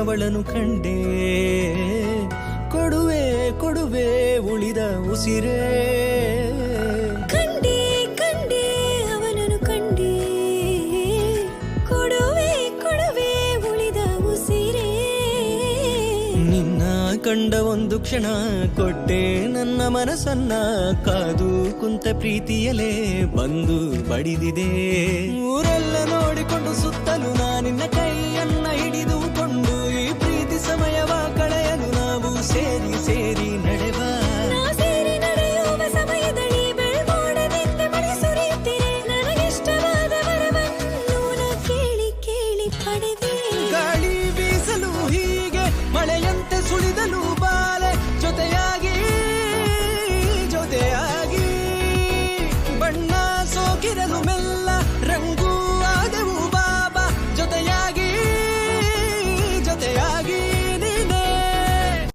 ಅವಳನು ಕಂಡೆ. ಕೊಡುವೆ ಕೊಡುವೆ ಉಳಿದ ಉಸಿರೇ. ಕಂಡೆ ಕಂಡೆ ಅವನನ್ನು ಕಂಡೆ, ಕೊಡುವೆ ಕೊಡುವೆ ಉಳಿದ ಉಸಿರೇ. ನಿನ್ನ ಕಂಡ ಒಂದು ಕ್ಷಣ ಕೊಟ್ಟೆ ನನ್ನ ಮನಸ್ಸನ್ನ, ಕಾದು ಕುಂತ ಪ್ರೀತಿಯಲೇ ಬಂದು ಬಡಿದಿದೆ. ಊರೆಲ್ಲ ನೋಡಿಕೊಂಡು ಸುತ್ತಲೂ ನಾನಿನ್ನ ಕೈಯನ್ನ ಹಿಡಿದುಕೊಂಡು, ಈ ಪ್ರೀತಿ ಸಮಯವ ಕಳೆಯಲು ನಾವು ಸೇರಿ ಸೇರಿ ನಡೆವ. ಸೇರಿ ನಡೆಯುವ ಸಮಯದಲ್ಲಿ ಬೆಳ್ಮೋಡದಿಂದ ಮಳೆ ಸುರಿಯುತ್ತಿರೆ, ನನಗಿಷ್ಟವಾದ ವರವನ್ನು ನಾ ಕೇಳಿ ಕೇಳಿ ಪಡೆದೆ. ಗಾಳಿ